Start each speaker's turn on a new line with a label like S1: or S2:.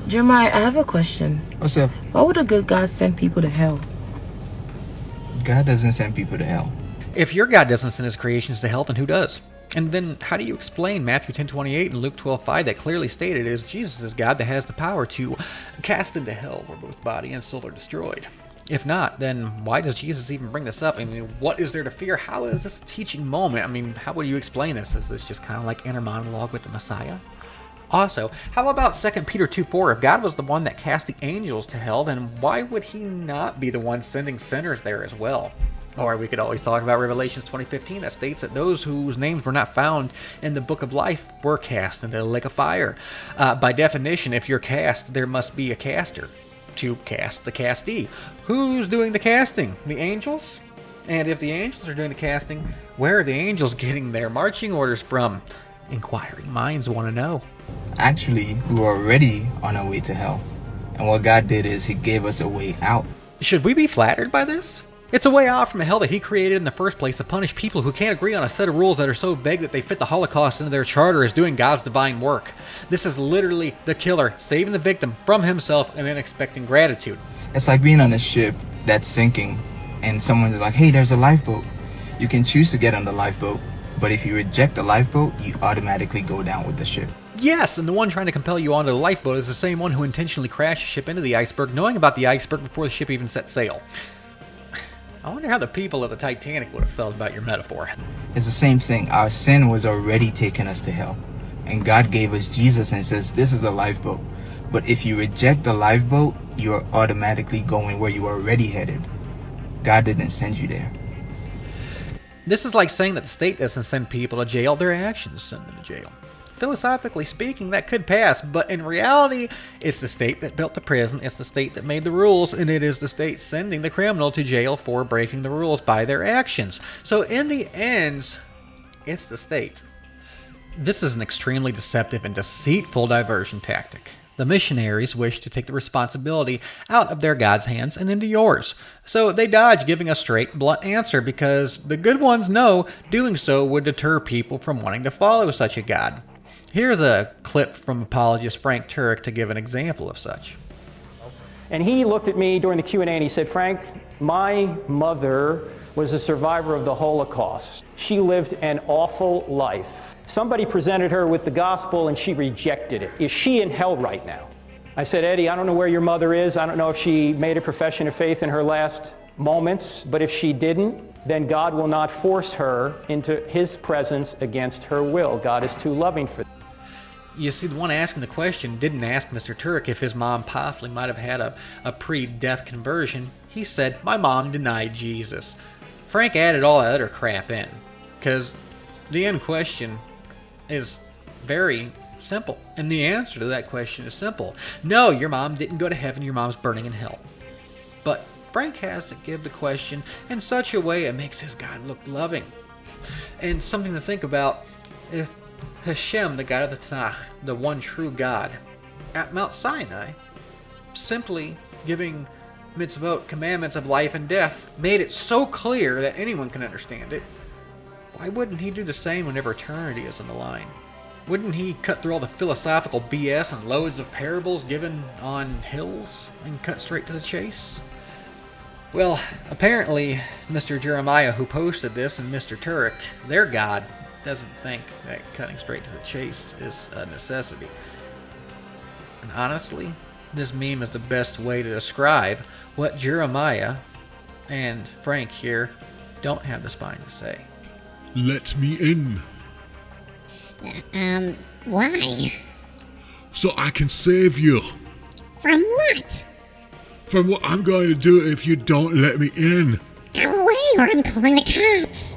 S1: Jeremiah, I have a question.
S2: What's up?
S1: Why would a good God send people to hell?
S2: God doesn't send people to hell.
S3: If your God doesn't send his creations to hell, then who does? And then how do you explain Matthew 10:28 and Luke 12:5 that clearly stated it is Jesus' God that has the power to cast into hell where both body and soul are destroyed? If not, then why does Jesus even bring this up? I mean, what is there to fear? How is this a teaching moment? I mean, how would you explain this? Is this just kind of like inner monologue with the Messiah? Also, how about 2 Peter 2:4? If God was the one that cast the angels to hell, then why would he not be the one sending sinners there as well? Or we could always talk about Revelations 20:15 that states that those whose names were not found in the book of life were cast into the lake of fire. By definition, if you're cast, there must be a caster to cast the castee. Who's doing the casting? The angels? And if the angels are doing the casting, where are the angels getting their marching orders from? Inquiring minds want to know.
S2: Actually, we were already on our way to hell. And what God did is he gave us a way out.
S3: Should we be flattered by this? It's a way out from a hell that he created in the first place to punish people who can't agree on a set of rules that are so vague that they fit the Holocaust into their charter as doing God's divine work. This is literally the killer saving the victim from himself and then expecting gratitude.
S2: It's like being on a ship that's sinking and someone's like, hey, there's a lifeboat. You can choose to get on the lifeboat, but if you reject the lifeboat, you automatically go down with the ship.
S3: Yes, and the one trying to compel you onto the lifeboat is the same one who intentionally crashed the ship into the iceberg, knowing about the iceberg before the ship even set sail. I wonder how the people of the Titanic would have felt about your metaphor.
S2: It's the same thing. Our sin was already taking us to hell. And God gave us Jesus and says, this is the lifeboat. But if you reject the lifeboat, you're automatically going where you are already headed. God didn't send you there.
S3: This is like saying that the state doesn't send people to jail, their actions send them to jail. Philosophically speaking, that could pass, but in reality, it's the state that built the prison, it's the state that made the rules, and it is the state sending the criminal to jail for breaking the rules by their actions. So in the end, it's the state. This is an extremely deceptive and deceitful diversion tactic. The missionaries wish to take the responsibility out of their God's hands and into yours. So they dodge giving a straight, blunt answer because the good ones know doing so would deter people from wanting to follow such a God. Here's a clip from apologist Frank Turek to give an example of such.
S4: And he looked at me during the Q&A and he said, Frank, my mother was a survivor of the Holocaust. She lived an awful life. Somebody presented her with the gospel and she rejected it. Is she in hell right now? I said, Eddie, I don't know where your mother is. I don't know if she made a profession of faith in her last moments, but if she didn't, then God will not force her into his presence against her will. God is too loving for that.
S3: You see, the one asking the question didn't ask Mr. Turek if his mom possibly might have had a pre-death conversion. He said, my mom denied Jesus. Frank added all that other crap in, because the end question is very simple. And the answer to that question is simple. No, your mom didn't go to heaven, your mom's burning in hell. But Frank has to give the question in such a way it makes his God look loving. And something to think about, if Hashem, the God of the Tanakh, the one true God, at Mount Sinai, simply giving mitzvot, commandments of life and death, made it so clear that anyone can understand it, why wouldn't he do the same whenever eternity is on the line? Wouldn't he cut through all the philosophical BS and loads of parables given on hills and cut straight to the chase? Well, apparently, Mr. Jeremiah, who posted this, and Mr. Turek, their God, doesn't think that cutting straight to the chase is a necessity. And honestly, this meme is the best way to describe what Jeremiah and Frank here don't have the spine to say.
S5: Let me in.
S6: Why?
S5: So I can save you.
S6: From what?
S5: From what I'm going to do if you don't let me in.
S6: Go away or I'm calling the cops.